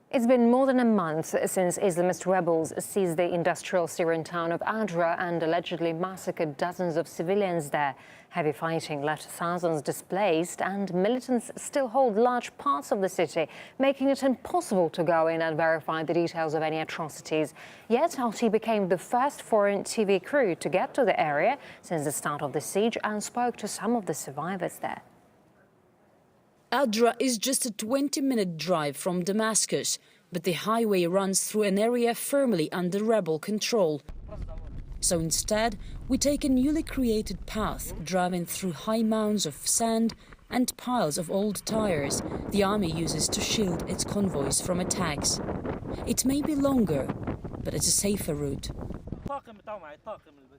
It's been more than a month since Islamist rebels seized the industrial Syrian town of Adra and allegedly massacred dozens of civilians there. Heavy fighting left thousands displaced, and militants still hold large parts of the city, making it impossible to go in and verify the details of any atrocities. Yet RT became the first foreign TV crew to get to the area since the start of the siege and spoke to some of the survivors there. Adra is just a 20-minute drive from Damascus, but the highway runs through an area firmly under rebel control. So instead, we take a newly created path, driving through high mounds of sand and piles of old tires the army uses to shield its convoys from attacks. It may be longer, but it's a safer route.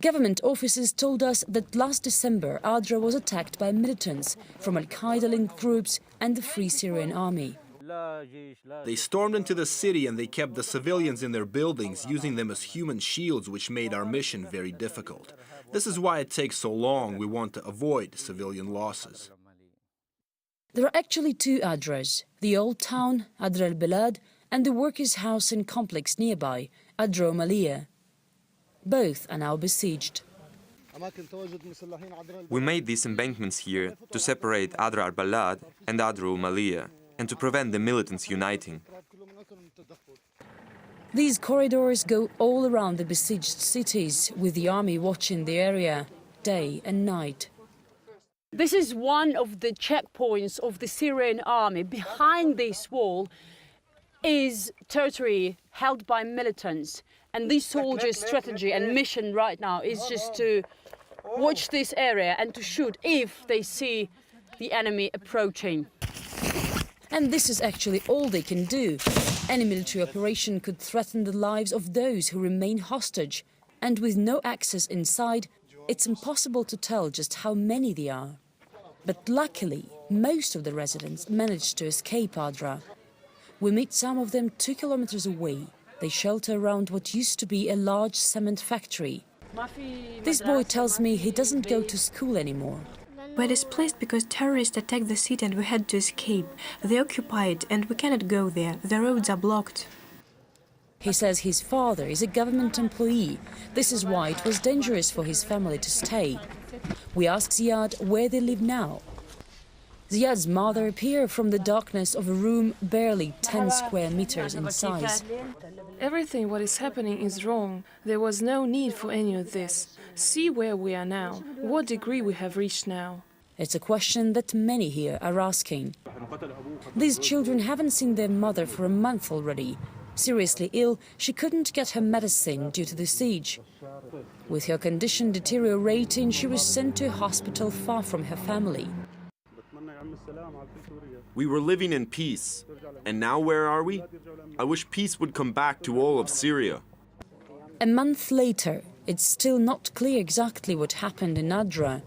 Government officers told us that last December, Adra was attacked by militants from Al-Qaeda-linked groups and the Free Syrian Army. They stormed into the city and they kept the civilians in their buildings, using them as human shields, which made our mission very difficult. This is why it takes so long. We want to avoid civilian losses. There are actually two Adras, the old town, Adra al-Balad, and the workers' house and complex nearby, Adra Maliyah. Both are now besieged. We made these embankments here to separate Adra al-Balad and Adra Maliyah and to prevent the militants uniting. These corridors go all around the besieged cities, with the army watching the area day and night. This is one of the checkpoints of the Syrian army. Behind this wall is territory held by militants. And these soldiers' strategy and mission right now is just to watch this area and to shoot if they see the enemy approaching. And this is actually all they can do. Any military operation could threaten the lives of those who remain hostage. And with no access inside, it's impossible to tell just how many there are. But luckily, most of the residents managed to escape Adra. We meet some of them 2 kilometers away. They shelter around what used to be a large cement factory. This boy tells me he doesn't go to school anymore. We're displaced because terrorists attacked the city and we had to escape. They occupy it and we cannot go there. The roads are blocked. He says his father is a government employee. This is why it was dangerous for his family to stay. We ask Ziad where they live now. Ziad's mother appeared from the darkness of a room barely 10 square meters in size. Everything what is happening is wrong. There was no need for any of this. See where we are now, what degree we have reached now. It's a question that many here are asking. These children haven't seen their mother for a month already. Seriously ill, she couldn't get her medicine due to the siege. With her condition deteriorating, she was sent to a hospital far from her family. We were living in peace. And now where are we? I wish peace would come back to all of Syria. A month later, it's still not clear exactly what happened in Adra.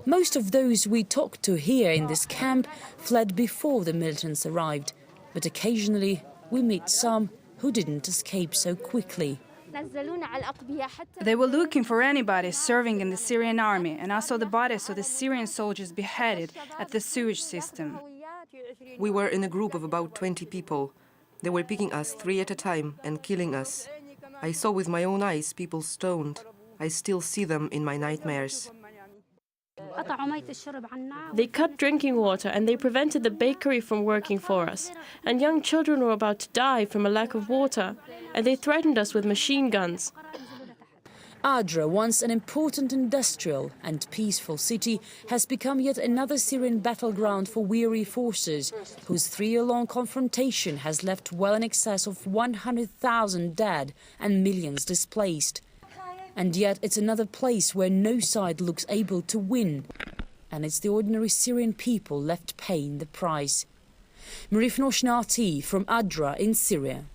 Most of those we talked to here in this camp fled before the militants arrived, but occasionally we meet some who didn't escape so quickly. They were looking for anybody serving in the Syrian army, and I saw the bodies of the Syrian soldiers beheaded at the sewage system. We were in a group of about 20 people. They were picking us 3 at a time and killing us. I saw with my own eyes people stoned. I still see them in my nightmares. They cut drinking water and they prevented the bakery from working for us. And young children were about to die from a lack of water. And they threatened us with machine guns. Adra, once an important industrial and peaceful city, has become yet another Syrian battleground for weary forces, whose 3-year-long confrontation has left well in excess of 100,000 dead and millions displaced. And yet it's another place where no side looks able to win. And it's the ordinary Syrian people left paying the price. Marif Noshna RT from Adra in Syria.